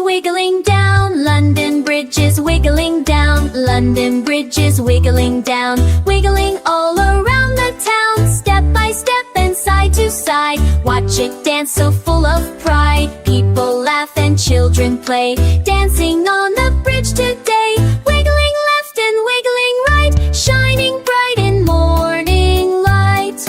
wiggling down, London Bridge is wiggling down, London Bridge is wiggling down, wiggling all around the town, step by step and side to side. Watch it dance so full of pride. People laugh and children play, dancing on the bridge today. Wiggling left and wiggling right, shining bright in morning light.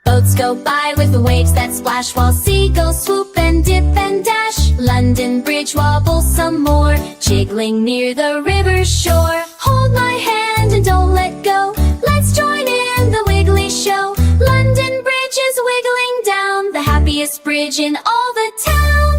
Boats go by with the waves that splash, while seagulls swoop and dip and dash. London Bridge wobbles some more, jiggling near the river's shore. Hold my hand and don't let go, let's join in the wiggly show. London Bridge is wiggling down, the happiest bridge in all the town.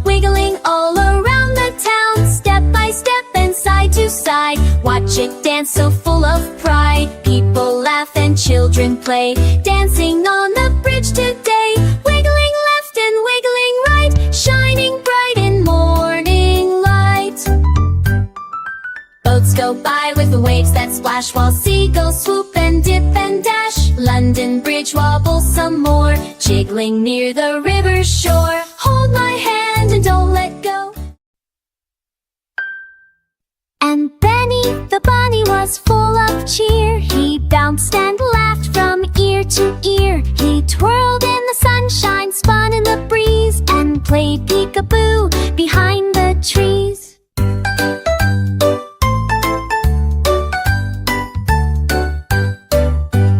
Wiggling all around the town, step by step and side to side. Watch it dance so full of pride. People laugh and children play, dancing on the bridge today. Wiggling left and wiggling right, shining bright in morning light. Boats go by with the waves that splash, while seagulls swoop and dip and dash. London Bridge wobbles some more, jiggling near the river's shore. Hold my hand and don't let go. And Benny the bunny was full of cheer. He bounced and laughed from ear to ear. He twirled in the sunshine, spun in the breeze, and played peekaboo behind the trees.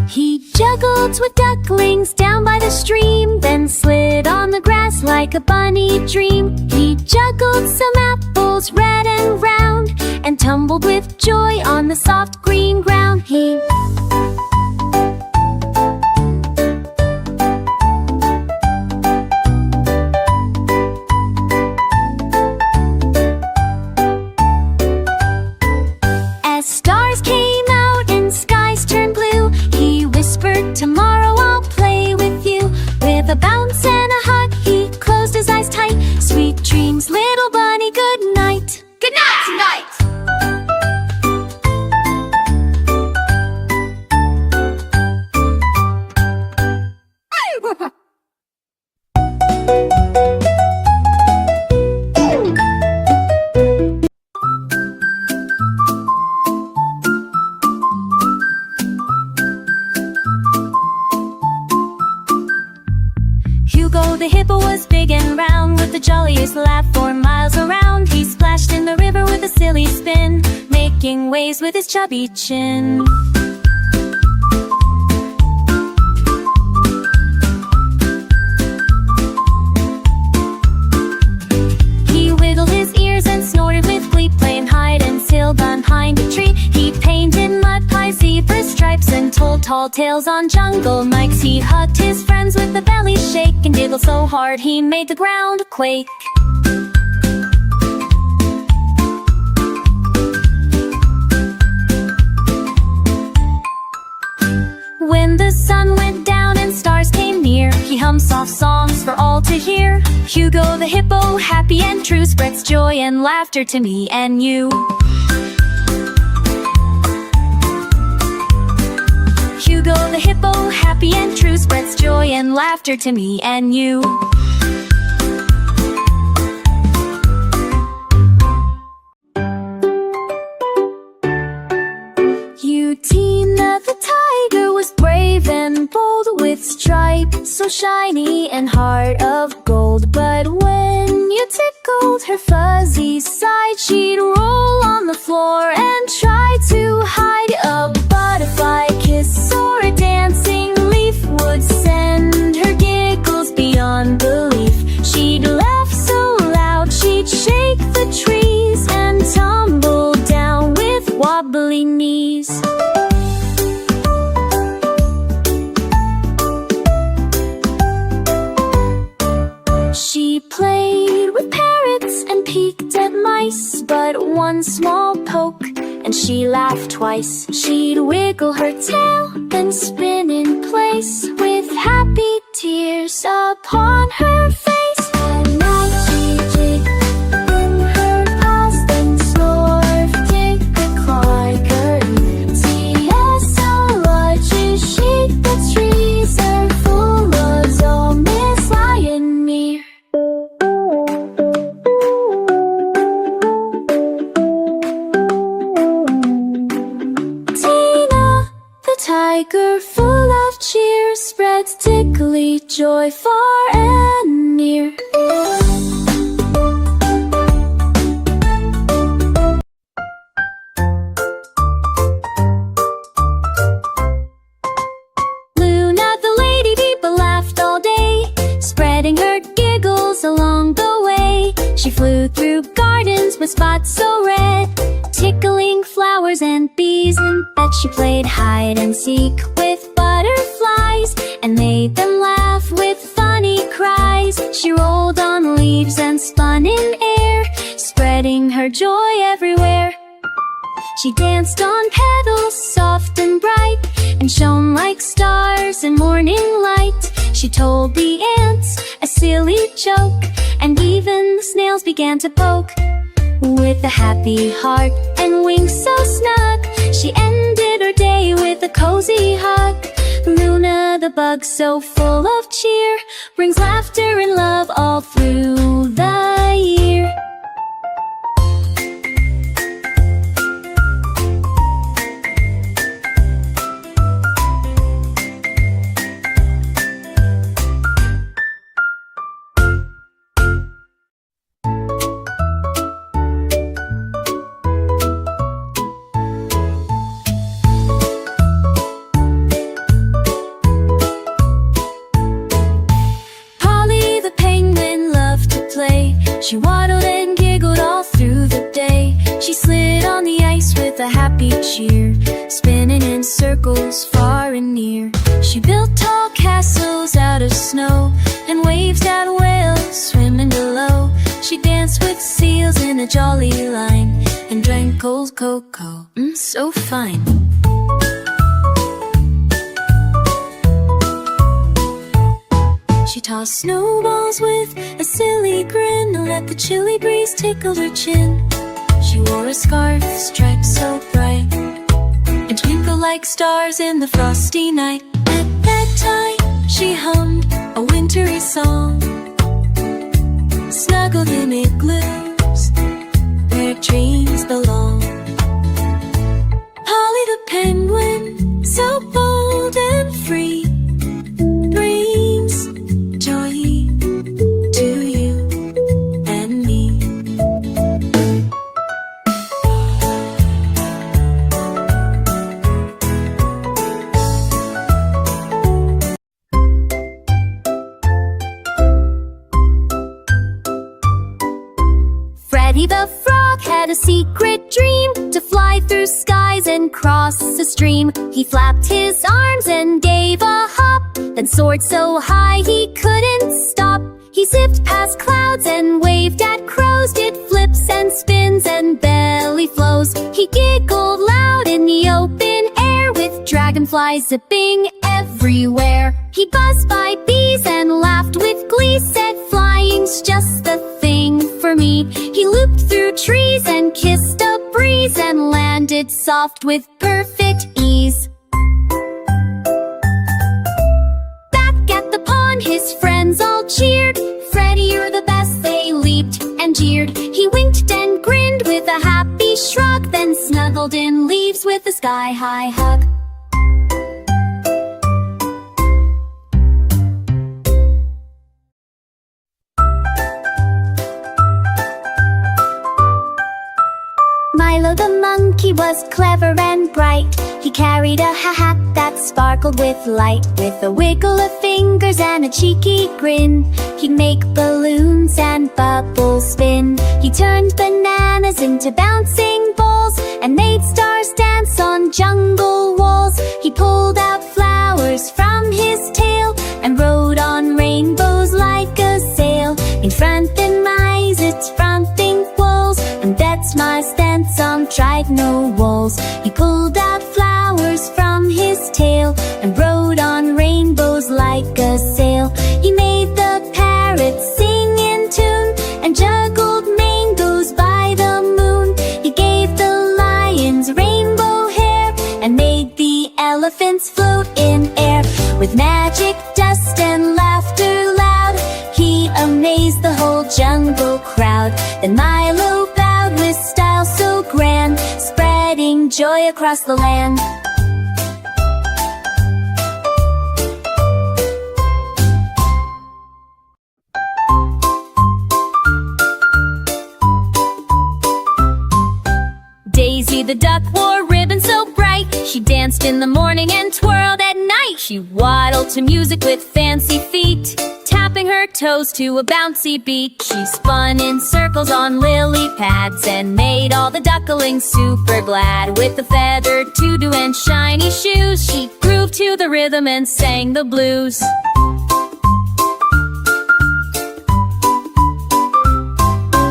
He juggled with ducklings down by the stream, then slid on the grass like a bunny dream. He juggled some apples red and round, and tumbled with joy on the soft green ground. As stars came out and skies turned blue, he whispered, "Tomorrow I'll play with you." With a bounce and a hug, he closed his eyes tight. Sweet dreams, little bunny, good night. Good night tonight. Hugo the hippo was big and round, with the jolliest laugh for miles around. He splashed in the river with a silly spin, making waves with his chubby chin. He wiggled his ears and snorted with glee, playing hide and seek behind a tree. He painted mud pies, zebra stripes, and told tall tales on jungle mics. He hugged his friends with a belly shake, and giggled so hard he made the ground quake. When the sun went down and stars came near, he hummed soft songs for all to hear. Hugo the hippo, happy and true, spreads joy and laughter to me and you. Hugo the hippo, happy and true, spreads joy and laughter to me and you. Tina the tiger was brave and bold, with stripes so shiny and heart of gold. But when you tickled her fuzzy side, she'd roll on the floor and try to hide. A butterfly kiss or a dancing leaf would send her giggles beyond belief. She'd laugh so loud she'd shake the trees, and tumble down with wobbly knees. She played with parrots and peeked at mice, but one small poke and she laughed twice. She'd wiggle her tail, then spin in place, with happy tears upon her face. At night she'd jig in her paws, then snore, tick the claw like her. T.S.O. she'd shake the tiger full of cheer spreads tickly joy far and near. Luna the lady Deepa laughed all day, spreading her giggles along the way. She flew through gardens with spots so red, tickling flowers and bees, and that she played hide and seek with butterflies and made them laugh with funny cries. She rolled on leaves and spun in air, spreading her joy everywhere. She danced on petals soft and bright, and shone like stars in morning light. She told the ants a silly joke, and even the snails began to poke. With a happy heart and wings so snug, she ended her day with a cozy hug. Luna the bug, so full of cheer, brings laughter and love all through the year. She waddled and giggled all through the day. She slid on the ice with a happy cheer, spinning in circles far and near. She built tall castles out of snow, and waves at whales swimming below. She danced with seals in a jolly line, and drank cold cocoa, so fine. She tossed snowballs with a silly grin, and let the chilly breeze tickle her chin. She wore a scarf striped so bright, and twinkled like stars in the frosty night. At that time she hummed a wintry song, snuggled in igloos where dreams belong. Polly the penguin, so bold and free, brings joy to you and me. Freddy the Frog had a secret dream, to fly through skies and cross a stream. He flapped his arms and gave a hop, then soared so high he couldn't stop. He zipped past clouds and waved at crows, did flips and spins and belly flows. He giggled loud in the open air, with dragonflies zipping everywhere. He buzzed by bees and laughed with glee, said flying's just the thing for me. He looped through trees and kissed a breeze, and landed soft with perfect ease. His friends all cheered, Freddy, you're the best, they leaped and jeered. He winked and grinned with a happy shrug, then snuggled in leaves with a sky-high hug. Milo the monkey was clever and bright. He carried a hat that sparkled with light. With a wiggle of fingers and a cheeky grin, he'd make balloons and bubbles spin. He turned bananas into bouncing balls, and made stars dance on jungle walls. He pulled out flowers from his tail, and rode on rainbows like a sail. In front and eyes its fronting walls, and that's my stance on tried no walls. He pulled out flowers from his tail, and rode on rainbows like a sail. He made the parrots sing in tune, and juggled mangoes by the moon. He gave the lions rainbow hair, and made the elephants float in air. With magic, dust, and laughter loud, he amazed the whole jungle crowd. Then Milo bowed with style so grand, spreading joy across the land. the duck wore ribbons so bright. She danced in the morning and twirled at night. She waddled to music with fancy feet, tapping her toes to a bouncy beat. She spun in circles on lily pads and made all the ducklings super glad. With a feathered tutu and shiny shoes, she grooved to the rhythm and sang the blues.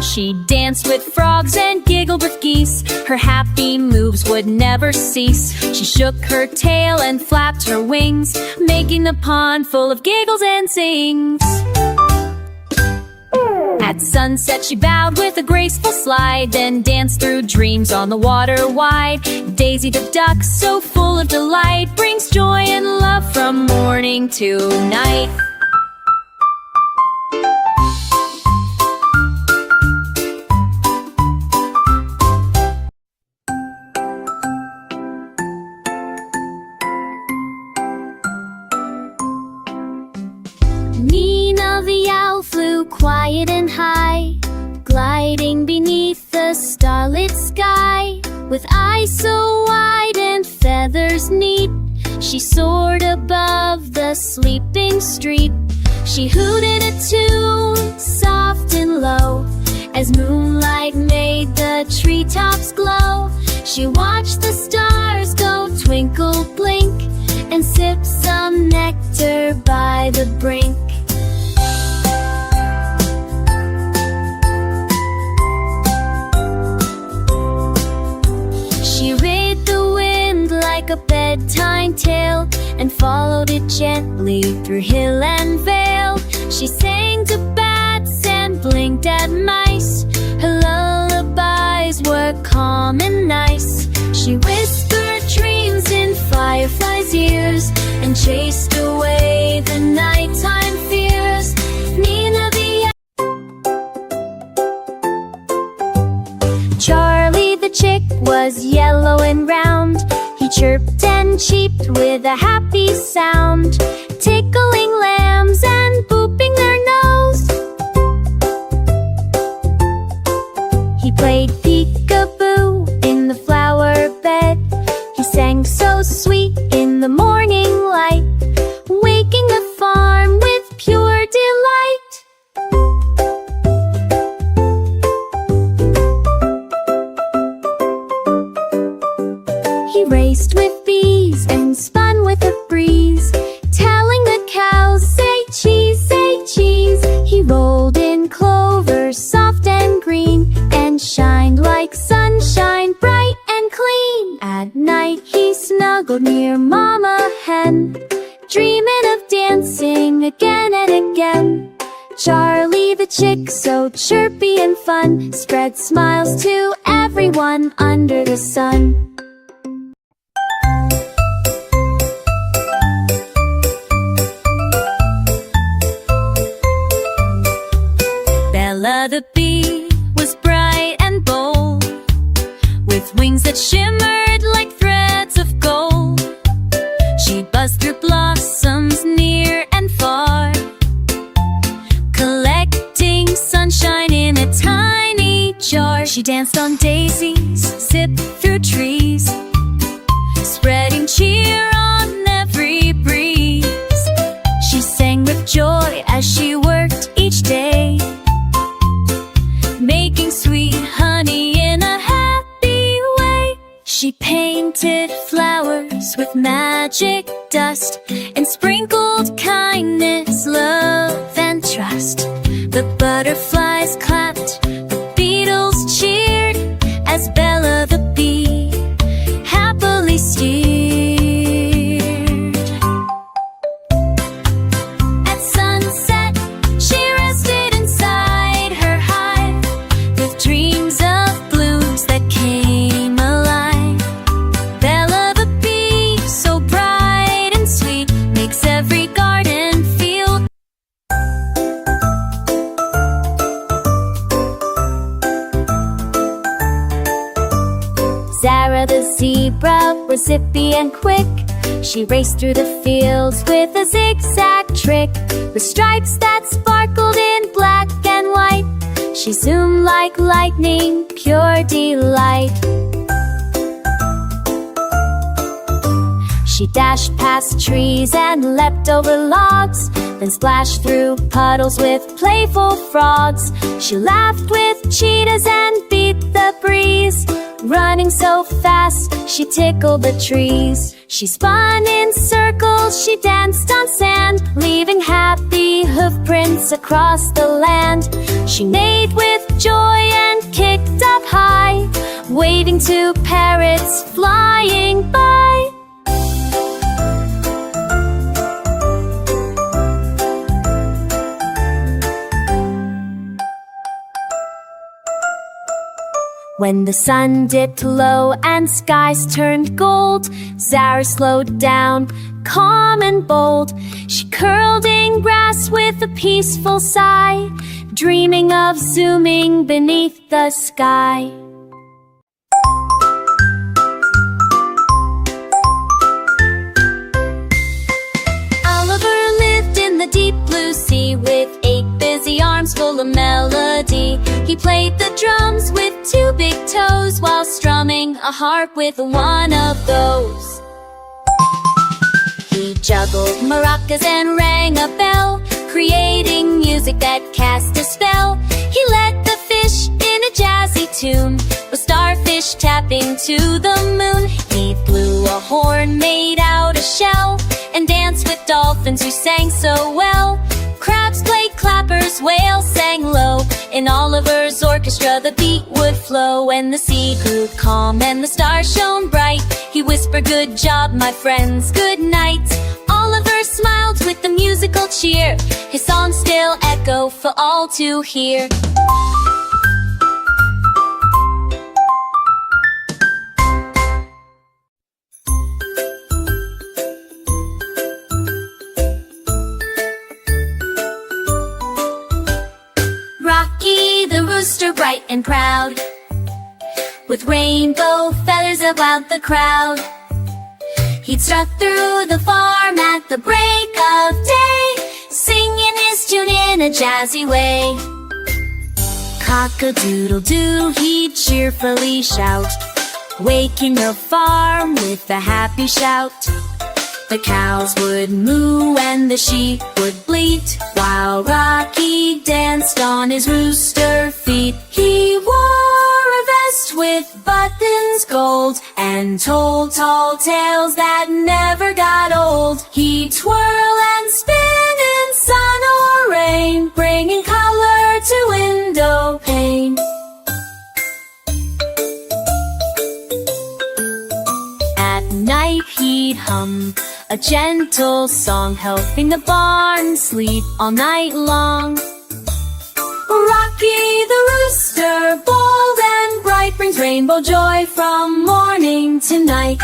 She danced with frogs and giggled with geese. Her happy moves would never cease. She shook her tail and flapped her wings, making the pond full of giggles and sings. At sunset she bowed with a graceful slide, then danced through dreams on the water wide. Daisy the duck, so full of delight, brings joy and love from morning to night. Nina the owl flew quiet and high, gliding beneath the starlit sky. With eyes so wide and feathers neat, she soared above the sleeping street. She hooted a tune, soft and low, as moonlight made the treetops glow. She watched the stars go twinkle, blink, and sip some nectar by the brink. She read the wind like a bedtime tale and followed it gently through hill and vale. She sang to bats and blinked at mice. Her lullabies were calm and nice. She whispered dreams in fireflies' ears and chased away the nighttime fears. Nina the Charlie the chick was yellow and round. He chirped and cheeped with a happy sound, tickling lambs and booping their nose. He played peekaboo in the flower bed. He sang so sweet in the morning light, waking the farm with pure delight. He raced with bees and spun with a breeze, telling the cows, say cheese, say cheese. He rolled in clover, soft and green, and shined like sunshine, bright and clean. At night he snuggled near Mama Hen, dreaming of dancing again and again. Charlie the chick, so chirpy and fun, spread smiles to everyone under the sun. Bella the bee was bright and bold, with wings that shimmered like threads of gold. She buzzed through blossoms near and far, collecting sunshine in a tiny jar. She danced on daisies, zipped through trees, spreading cheer on every breeze. She sang with joy as she worked each day, making sweet honey in a happy way. She painted flowers with magic dust and sprinkled kindness, love, and trust. The butterflies clapped, the beetles cheered, as Bella the bee happily steered. At sunset, she rested inside her hive, with dreams of blooms that came alive. Bella the bee, so bright and sweet, makes every garden feel. Zara the zebra was zippy and quick. She raced through the fields with a zigzag trick, with stripes that sparkled in black and white. She zoomed like lightning, pure delight. She dashed past trees and leapt over logs, then splashed through puddles with playful frogs. She laughed with cheetahs and beat the breeze. Running so fast, she tickled the trees. She spun in circles, she danced on sand, leaving happy hoof prints across the land. She neighed with joy and kicked up high, waving to parrots flying by. When the sun dipped low and skies turned gold, Zara slowed down, calm and bold. She curled in grass with a peaceful sigh, dreaming of zooming beneath the sky. Oliver lived in the deep blue sea with 8 busy arms full of melody. He played the drums with 2 big toes while strumming a harp with one of those. He juggled maracas and rang a bell, creating music that cast a spell. He led the fish in a jazzy tune, with starfish tapping to the moon. He blew a horn made out of shell and danced with dolphins who sang so well. Crabs played clappers, whales sang low. In Oliver's orchestra the beat would flow. When the sea grew calm and the stars shone bright, he whispered, "Good job, my friends, good night." Oliver smiled with the musical cheer. His songs still echo for all to hear. Rocky the rooster, bright and proud, with rainbow feathers about the crowd. He'd strut through the farm at the break of day, singing his tune in a jazzy way. Cock-a-doodle-doo, he'd cheerfully shout, waking the farm with a happy shout. The cows would moo and the sheep would bleat, while Rocky danced on his rooster feet. He wore a vest with buttons gold and told tall tales that never got old. He'd twirl and spin in sun or rain, bringing color to window pane. At night he'd hum a gentle song, helping the barn sleep all night long. Rocky the rooster, bold and bright, brings rainbow joy from morning to night.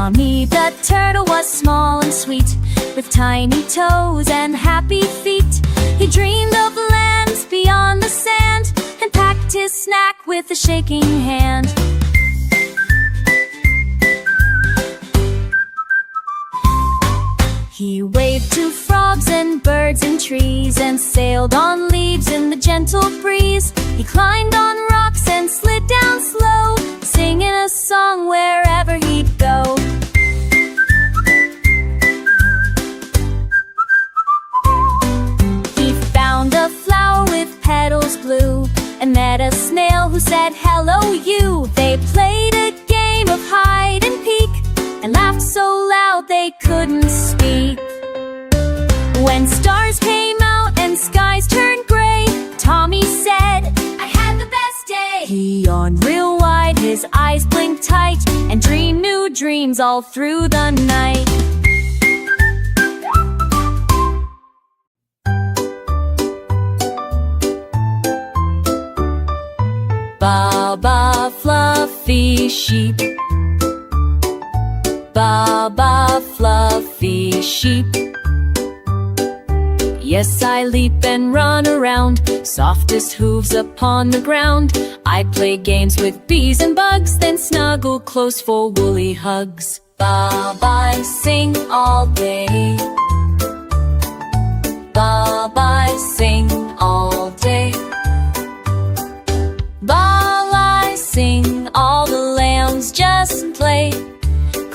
Tommy the turtle was small and sweet, with tiny toes and happy feet. He dreamed of lands beyond the sand, and packed his snack with a shaking hand. He waved to frogs and birds and trees, and sailed on leaves in the gentle breeze. He climbed on rocks and slid down slow, singing a song wherever he'd go. He found a flower with petals blue, and met a snail who said, "Hello, you." They played a game of hide and peek, and laughed so loud they couldn't speak. When stars came out and skies turned gray, Tommy said, "I had the best day." He yawned real wide, his eyes blinked tight, and dreamed new dreams all through the night. Baba fluffy sheep, Baba fluffy sheep. Yes, I leap and run around, softest hooves upon the ground. I play games with bees and bugs, then snuggle close for woolly hugs. Baba, I sing all day, Baba, I sing all day. Baba, I sing, all the lambs just play.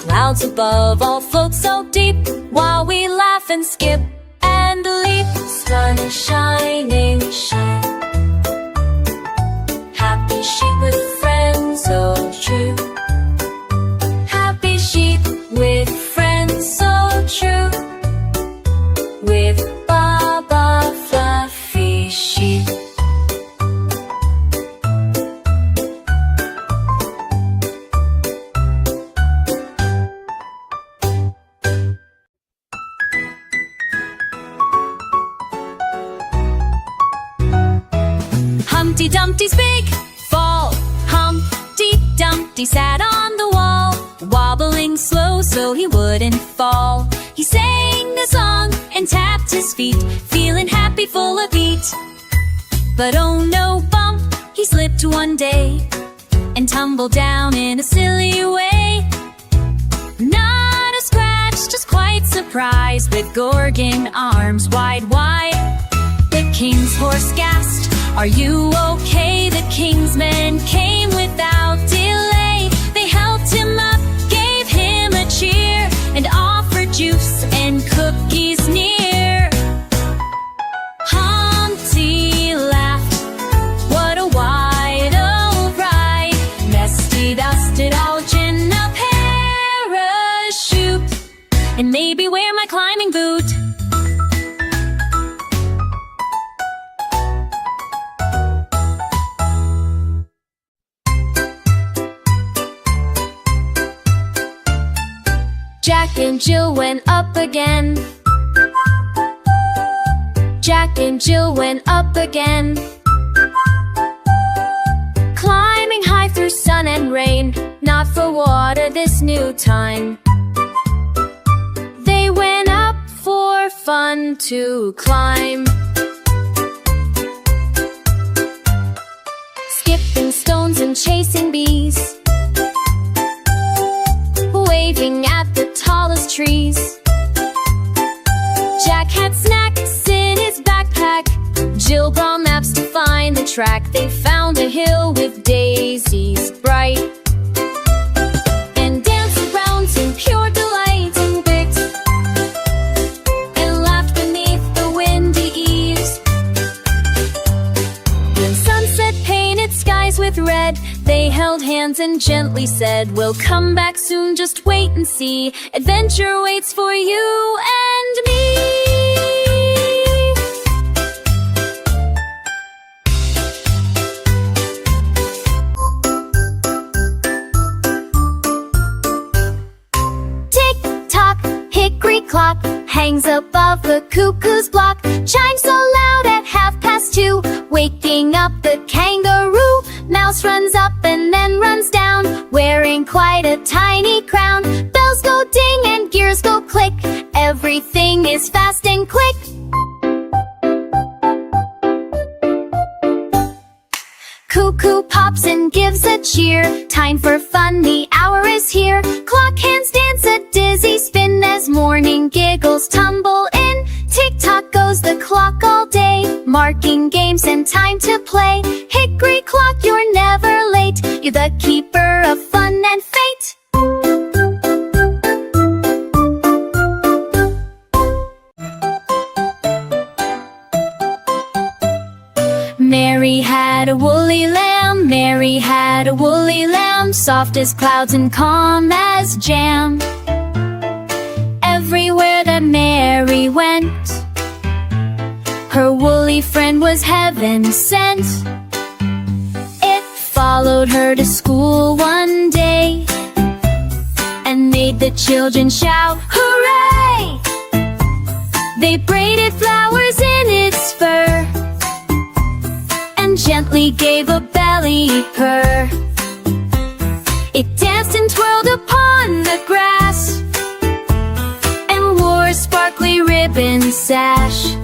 Clouds above all float so deep, while we laugh and skip and leap. Sun is shining, shine. Happy sheep with friends so true. Happy sheep with friends so true. With Baba fluffy sheep. Humpty Dumpty's big fall. Humpty Dumpty sat on the wall, wobbling slow so he wouldn't fall. He sang a song and tapped his feet, feeling happy, full of heat. But oh no, bump, he slipped one day and tumbled down in a silly way. Not a scratch, just quite surprised, with Gorgon arms wide, wide. The king's horse gasped, "Are you okay?" The king's men came without delay. They helped him up, gave him a cheer, and offered juice and cookies near. Humpty laughed, what a wide-o ride. Nesty dusted out in a parachute, and maybe wear my climbing boot. Jack and Jill went up again. Jack and Jill went up again. Climbing high through sun and rain, not for water this new time. They went up for fun to climb. Skipping stones and chasing bees, waving at the tallest trees. Jack had snacks in his backpack, Jill brought maps to find the track. They found a hill with daisies bright, and danced around in pure delight, and picked and laughed beneath the windy eaves. When sunset painted skies with red, they held hands and gently said, "We'll come back soon, just wait and see. Adventure waits for you and me." Tick-tock, hickory clock hangs above the cuckoo's block, chimes so loud at 2:30, waking up the kangaroo. Mouse runs up and then runs down, wearing quite a tiny crown. Bells go gears go click. Everything is fast and quick. Cuckoo pops and gives a cheer. Time for fun, the hour is here. Clock hands dance a dizzy spin as morning giggles tumble in. Tick-tock goes the clock all day, marking games and time to play. Hickory clock, you're never late. You're the keeper of fun and fate. Mary had a woolly lamb, Mary had a woolly lamb, soft as clouds and calm as jam. Everywhere that Mary went, her woolly friend was heaven sent. It followed her to school one day and made the children shout, hooray! They braided flowers in its fur and gently gave a belly purr. It danced and twirled upon the grass and wore a sparkly ribbon sash.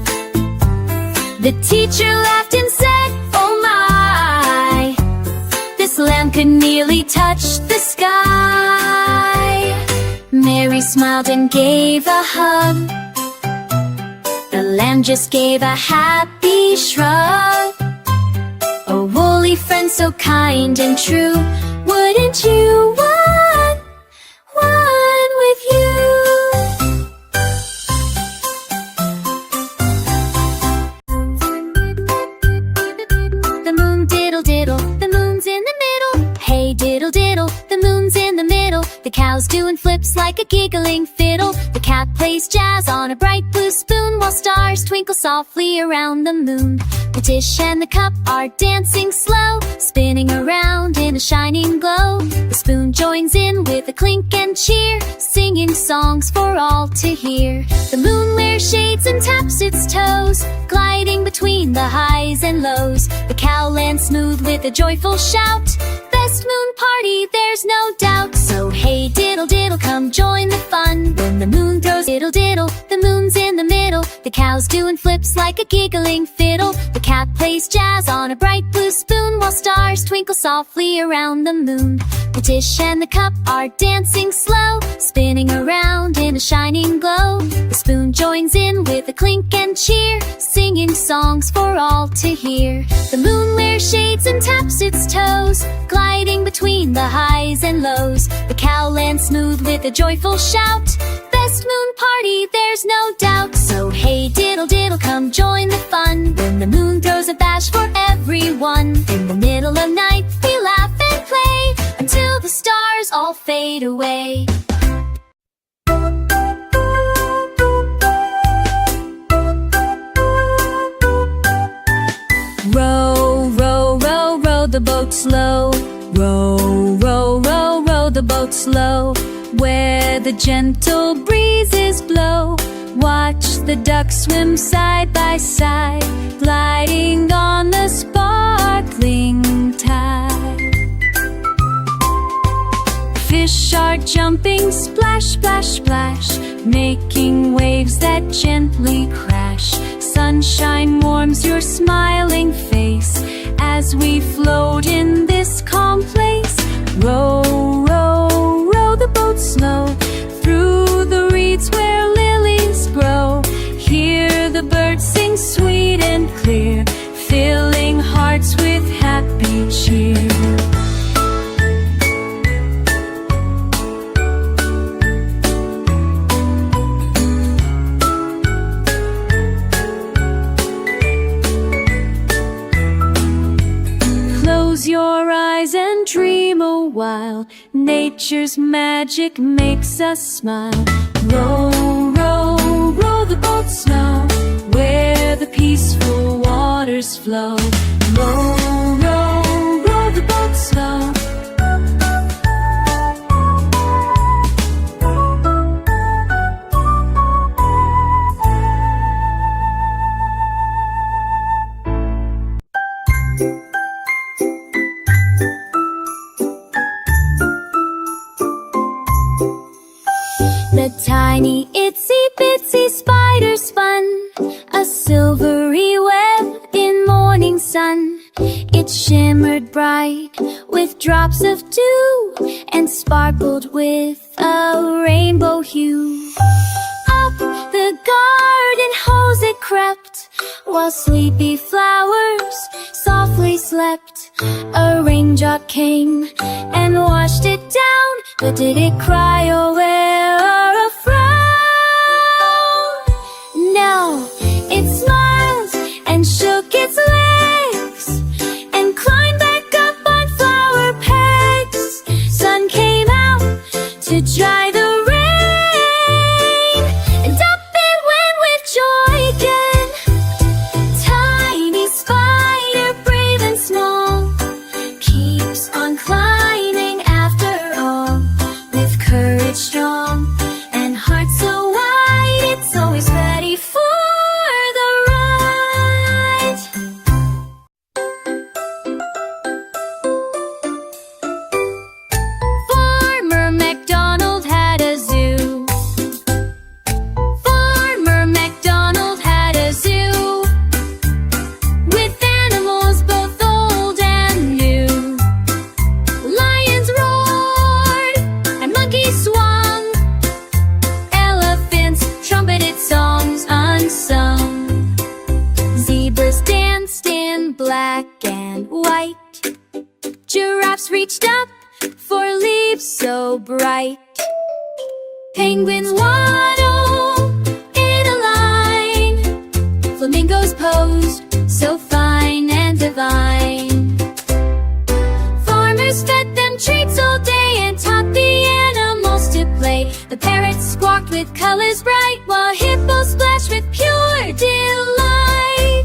The teacher laughed and said, oh my, this lamb could nearly touch the sky. Mary smiled and gave a hug. The lamb just gave a happy shrug. A woolly friend so kind and true, wouldn't you want one with you? The moon diddle diddle, the moon's in the middle. Hey diddle diddle, the moon's in the middle. The cow's doing flips like a giggling fiddle. The cat plays jazz on a bright blue spoon, while stars twinkle softly around the moon. The dish and the cup are dancing slow, spinning around in a shining glow. The spoon joins in with a clink and cheer, singing songs for all to hear. The moon wears shades and taps its toes, gliding between the highs and lows. The cow lands smooth with a joyful shout. Best moon party, there's no doubt. So hey diddle diddle, come join the fun. When the moon throws diddle diddle, the moon's in the middle. The cow's doing flips like a giggling fiddle. The cat plays jazz on a bright blue spoon, while stars twinkle softly around the moon. The dish and the cup are dancing slow, spinning around in a shining glow. The spoon joins in with a clink and cheer, singing songs for all to hear. The moon wears shades and taps its toes, gliding between the highs and lows. The cow lands smooth with a joyful shout. Best moon party, there's no doubt. So hey diddle diddle, come join the fun. When the moon throws a bash for everyone. In the middle of night we laugh and play until the stars all fade away. Row, row, row, row the boat slow. Row, row, row, row the boat slow, where the gentle breezes blow. Watch the ducks swim side by side, gliding on the sparkling tide. Fish are jumping splash, splash, splash, making waves that gently crash. Sunshine warms your smiling face as we float in this calm place. Row, row, row the boat slow, through the reeds where lilies grow. Hear the birds sing sweet and clear, filling hearts with happy cheer. Close your eyes and dream a while. Nature's magic makes us smile. Row, row, row the boat slow, where the peaceful waters flow. Row, row, row the boat slow. The A tiny itsy bitsy spider spun a silvery web in morning sun. It shimmered bright with drops of dew and sparkled with a rainbow hue. Up the garden hose it crept, while sleepy flowers softly slept. A raindrop came and washed it down, but did it cry or wear a frown? No, it smiled and shook its legs and climbed back up on flower pegs. Sun came out to dry the rain, and up it went with joy again. Tiny spider, brave and small, keeps on climbing after all, with courage strong and heart so wide, it's always ready for the ride. Farmer MacDonald had a zoo. Farmer MacDonald had a zoo, with animals both old and new. Lions roared and monkeys swung, elephants trumpeted songs unsung. Zebras danced in black and white, giraffes reached up for leaves so bright. Penguins waddled in a line, flamingos posed so fine and divine. Farmers fed them treats all day and taught the animals to play. The parrots squawked with colors bright, while hippos splashed with pure delight.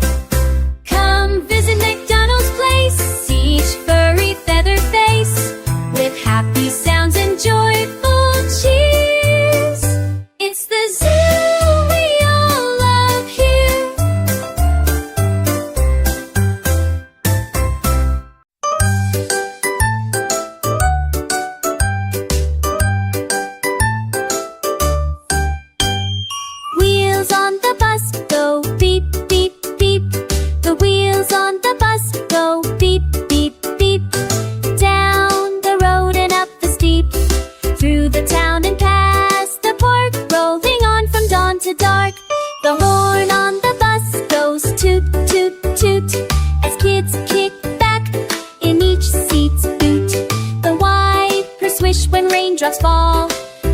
Come visit McDonald's place, see each furry feathered face, with happy sounds and joyful cheers. It's the zoo we all love here. Wheels on the bus go beep, beep, beep. The wheels on the bus go beep, beep, beep. Down the road and up the steep, through the town and past the park, rolling on from dawn to dark. The horn on the bus goes toot, toot, toot, as kids kick back in each seat's boot. The wipers swish when raindrops fall,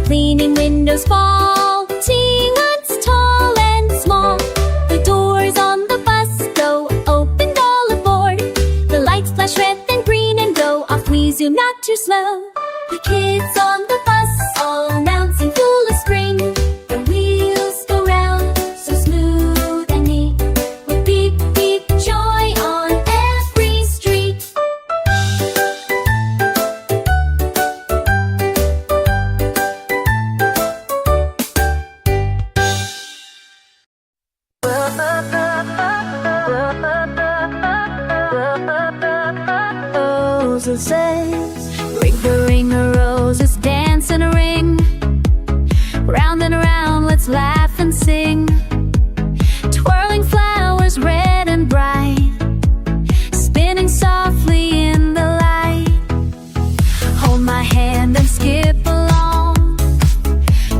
cleaning windows fall, once tall and small. The doors on the bus go open all aboard. The lights flash red and green and go off. We zoom not too slow. The kids on the bus all announcing full of spring. The wheels go round so smooth and neat, with beep, beep, joy on every street. Roses, ring the roses, dance in a ring. Round and around, let's laugh and sing. Twirling flowers red and bright, spinning softly in the light. Hold my hand and skip along,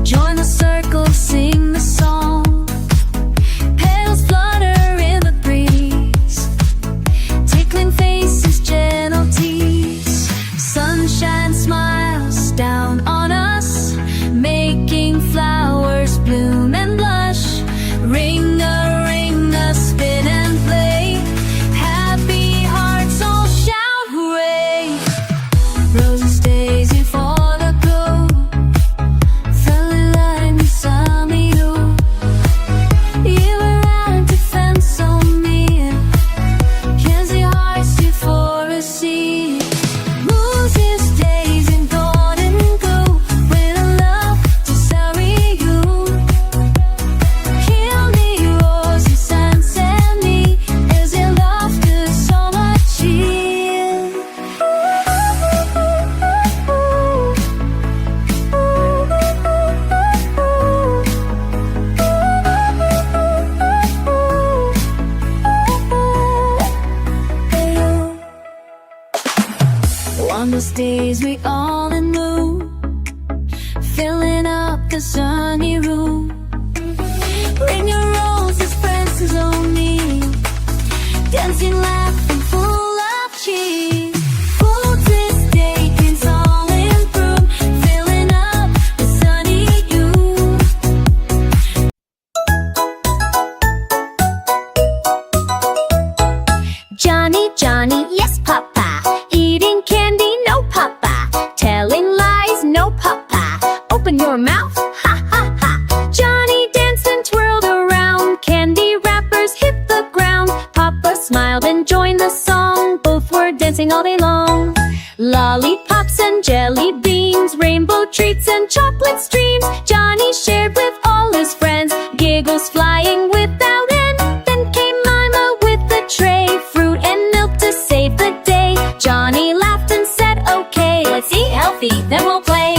join the circle, sing the song. Petals flutter in the breeze, tickling faces, gentle tease. Sunshine smiles down on us, making flowers bloom filling up the sunny room. Bring your roses, friends only, dancing, laughing, full of cheer. Full this day is all improved, filling up the sunny you. Johnny, Johnny, yes papa, eating candy, no papa, telling lies, no papa, open your mouth, ha ha ha. Johnny danced and twirled around, candy wrappers hit the ground. Papa smiled and joined the song, both were dancing all day long. Lollipops and jelly beans, rainbow treats and chocolate streams, Johnny shared with all his friends, giggles flying without end. Then came Mama with the tray, fruit and milk to save the day. Johnny laughed and said, okay, let's eat healthy, then we'll play.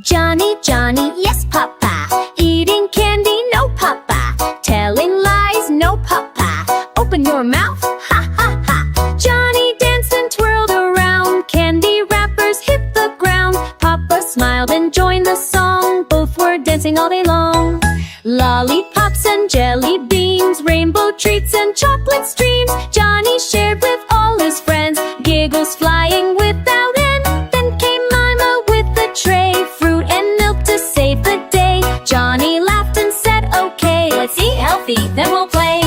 Johnny, Johnny, yes papa, eating candy, no papa, telling lies, no papa, open your mouth, ha ha ha. Johnny danced and twirled around, candy wrappers hit the ground. Papa smiled and joined the song, both were dancing all day long. Lollipops and jelly beans, rainbow treats and chocolate streams, Johnny shared with all his friends, giggles flying without end. Then came Mama with the tray, fruit and milk to save the day. Johnny laughed and said, okay, let's eat healthy, then we'll play.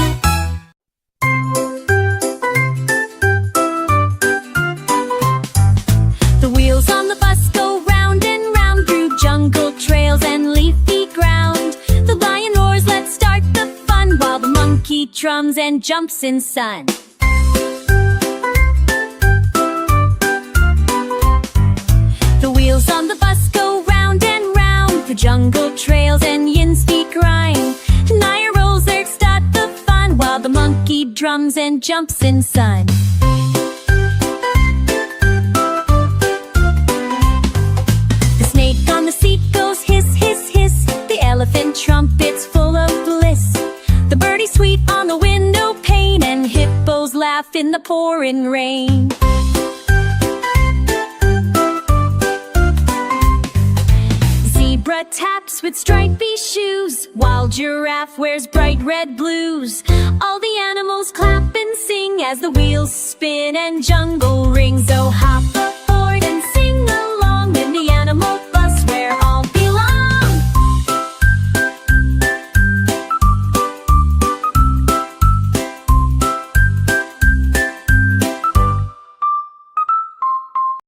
The wheels on the bus go round and round through jungle trails and leafy ground. The lion roars, let's start the fun, while the monkey drums and jumps in sun. The wheels on the bus go round and round through jungle trails and yin's feet grind. Naya rolls, let's start the fun, while the monkey drums and jumps in sun. The snake on the seat goes hiss, hiss, hiss, the elephant trumpets full of bliss. The birdie sweet on the window pane, and hippos laugh in the pouring rain. Zebra taps with stripy shoes, while giraffe wears bright red blues. All the animals clap and sing as the wheels spin and jungle rings. Oh hop